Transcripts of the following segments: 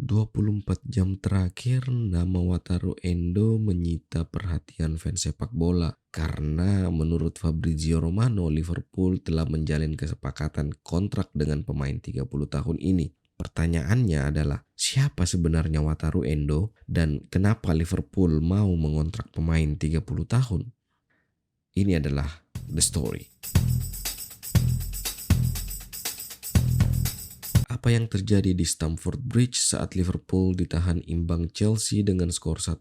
24 jam terakhir, nama Wataru Endo menyita perhatian fans sepak bola karena menurut Fabrizio Romano, Liverpool telah menjalin kesepakatan kontrak dengan pemain 30 tahun ini. Pertanyaannya adalah, siapa sebenarnya Wataru Endo dan kenapa Liverpool mau mengontrak pemain 30 tahun? Ini adalah the story. Apa yang terjadi di Stamford Bridge saat Liverpool ditahan imbang Chelsea dengan skor 1-1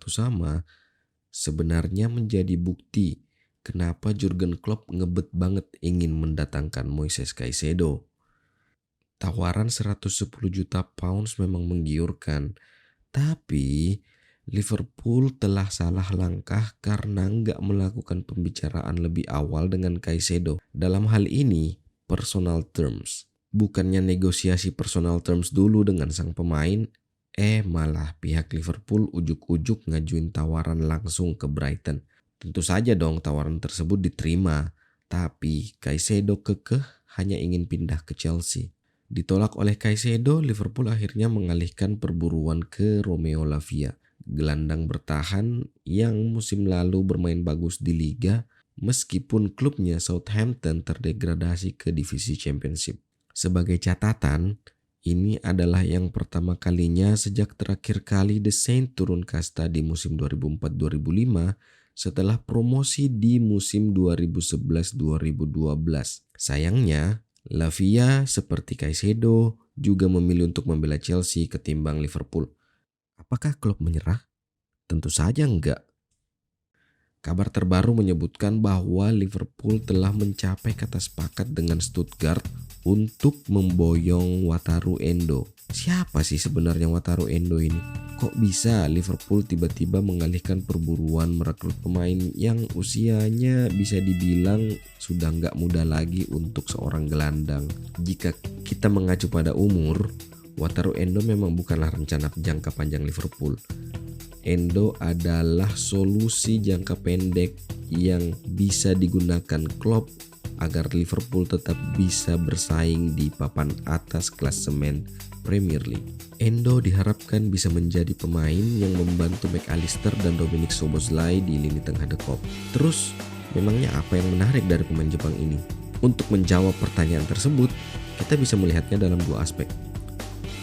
sebenarnya menjadi bukti kenapa Jurgen Klopp ngebet banget ingin mendatangkan Moises Caicedo. Tawaran 110 juta pounds memang menggiurkan, tapi Liverpool telah salah langkah karena nggak melakukan pembicaraan lebih awal dengan Caicedo. Dalam hal ini, personal terms. Bukannya negosiasi personal terms dulu dengan sang pemain, malah pihak Liverpool ujuk-ujuk ngajuin tawaran langsung ke Brighton. Tentu saja dong tawaran tersebut diterima, tapi Caicedo kekeh hanya ingin pindah ke Chelsea. Ditolak oleh Caicedo, Liverpool akhirnya mengalihkan perburuan ke Romeo Lavia, gelandang bertahan yang musim lalu bermain bagus di Liga meskipun klubnya Southampton terdegradasi ke divisi Championship. Sebagai catatan, ini adalah yang pertama kalinya sejak terakhir kali The Saints turun kasta di musim 2004-2005 setelah promosi di musim 2011-2012. Sayangnya, Lavia seperti Caicedo juga memilih untuk membela Chelsea ketimbang Liverpool. Apakah klub menyerah? Tentu saja enggak. Kabar terbaru menyebutkan bahwa Liverpool telah mencapai kata sepakat dengan Stuttgart untuk memboyong Wataru Endo. Siapa sih sebenarnya Wataru Endo ini? Kok bisa Liverpool tiba-tiba mengalihkan perburuan merekrut pemain yang usianya bisa dibilang sudah nggak muda lagi untuk seorang gelandang? Jika kita mengacu pada umur, Wataru Endo memang bukanlah rencana jangka panjang Liverpool. Endo adalah solusi jangka pendek yang bisa digunakan Klopp agar Liverpool tetap bisa bersaing di papan atas klasemen Premier League. Endo diharapkan bisa menjadi pemain yang membantu McAllister dan Dominic Szoboszlai di lini tengah The Cop. Terus, memangnya apa yang menarik dari pemain Jepang ini? Untuk menjawab pertanyaan tersebut, kita bisa melihatnya dalam dua aspek.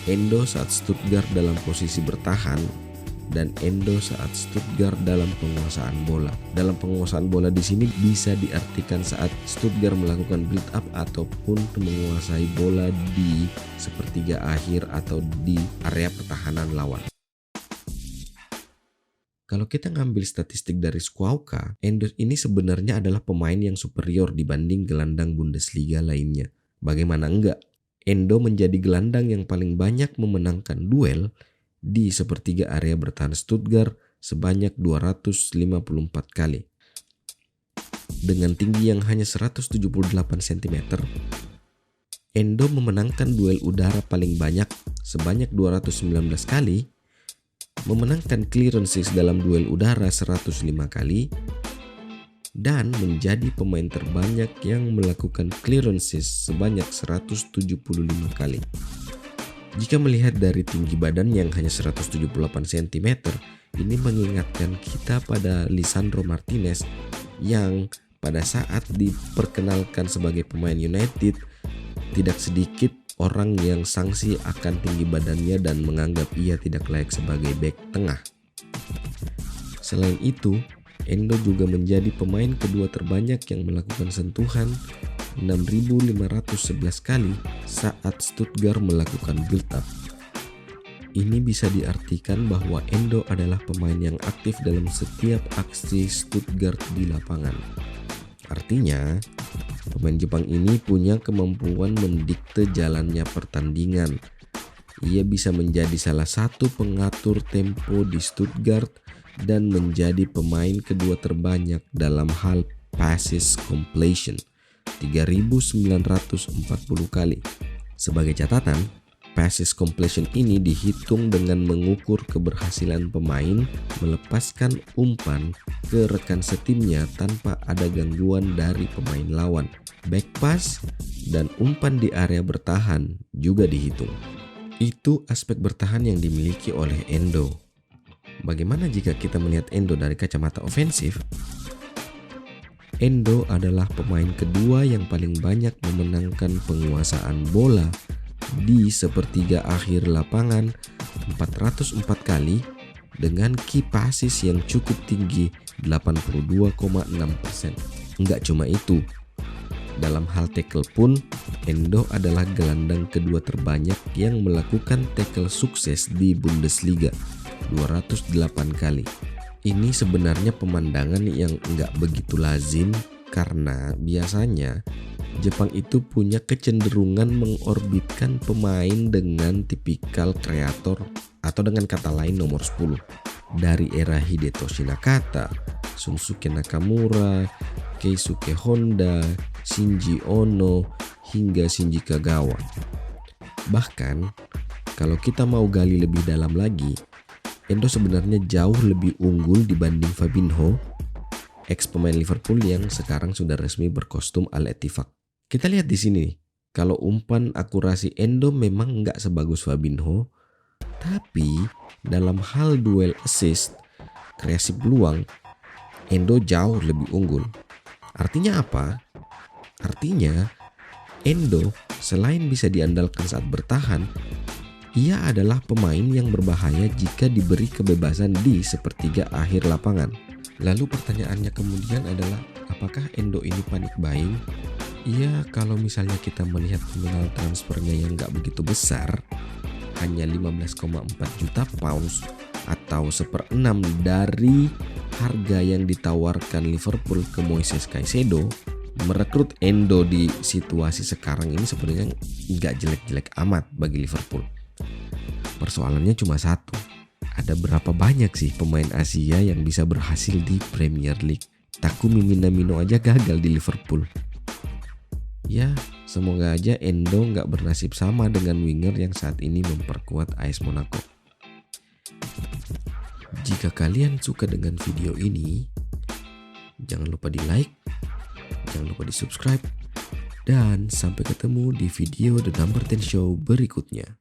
Endo saat Stuttgart dalam posisi bertahan dan Endo saat Stuttgart dalam penguasaan bola. Dalam penguasaan bola di sini bisa diartikan saat Stuttgart melakukan build up ataupun menguasai bola di sepertiga akhir atau di area pertahanan lawan. Kalau kita ngambil statistik dari Squawka, Endo ini sebenarnya adalah pemain yang superior dibanding gelandang Bundesliga lainnya. Bagaimana enggak? Endo menjadi gelandang yang paling banyak memenangkan duel di sepertiga area bertahan Stuttgart sebanyak 254 kali. Dengan tinggi yang hanya 178 cm, Endo memenangkan duel udara paling banyak sebanyak 219 kali, memenangkan clearances dalam duel udara 105 kali, dan menjadi pemain terbanyak yang melakukan clearances sebanyak 175 kali. Jika melihat dari tinggi badan yang hanya 178 cm, ini mengingatkan kita pada Lisandro Martinez yang pada saat diperkenalkan sebagai pemain United, tidak sedikit orang yang sangsi akan tinggi badannya dan menganggap ia tidak layak sebagai bek tengah. Selain itu, Endo juga menjadi pemain kedua terbanyak yang melakukan sentuhan 6.511 kali saat Stuttgart melakukan build up. Ini bisa diartikan bahwa Endo adalah pemain yang aktif dalam setiap aksi Stuttgart di lapangan. Artinya, pemain Jepang ini punya kemampuan mendikte jalannya pertandingan. Ia bisa menjadi salah satu pengatur tempo di Stuttgart dan menjadi pemain kedua terbanyak dalam hal passes completion, 3.940 kali. Sebagai catatan, passes completion ini dihitung dengan mengukur keberhasilan pemain melepaskan umpan ke rekan setimnya tanpa ada gangguan dari pemain lawan. Back pass dan umpan di area bertahan juga dihitung. Itu aspek bertahan yang dimiliki oleh Endo. Bagaimana jika kita melihat Endo dari kacamata ofensif? Endo adalah pemain kedua yang paling banyak memenangkan penguasaan bola di sepertiga akhir lapangan 404 kali dengan key passes yang cukup tinggi 82,6%. Enggak cuma itu, dalam hal tackle pun Endo adalah gelandang kedua terbanyak yang melakukan tackle sukses di Bundesliga, 208 kali. Ini sebenarnya pemandangan yang enggak begitu lazim karena biasanya Jepang itu punya kecenderungan mengorbitkan pemain dengan tipikal kreator atau dengan kata lain nomor 10. Dari era Hidetoshi Nakata, Shunsuke Nakamura, Keisuke Honda, Shinji Ono, hingga Shinji Kagawa. Bahkan, kalau kita mau gali lebih dalam lagi, Endo sebenarnya jauh lebih unggul dibanding Fabinho, ex pemain Liverpool yang sekarang sudah resmi berkostum Al-Ettifaq. Kita lihat di sini, kalau umpan akurasi Endo memang nggak sebagus Fabinho, tapi dalam hal duel assist, kreasi peluang, Endo jauh lebih unggul. Artinya apa? Artinya, Endo selain bisa diandalkan saat bertahan, ia adalah pemain yang berbahaya jika diberi kebebasan di sepertiga akhir lapangan. Lalu pertanyaannya kemudian adalah, apakah Endo ini panik buying? Iya, kalau misalnya kita melihat nominal transfernya yang gak begitu besar, hanya 15,4 juta pounds atau 1/6 dari harga yang ditawarkan Liverpool ke Moises Caicedo, merekrut Endo di situasi sekarang ini sebenarnya gak jelek-jelek amat bagi Liverpool. Persoalannya cuma satu, ada berapa banyak sih pemain Asia yang bisa berhasil di Premier League? Takumi Minamino aja gagal di Liverpool. Ya, semoga aja Endo gak bernasib sama dengan winger yang saat ini memperkuat AS Monaco. Jika kalian suka dengan video ini, jangan lupa di like, jangan lupa di subscribe, dan sampai ketemu di video The Number 10 Show berikutnya.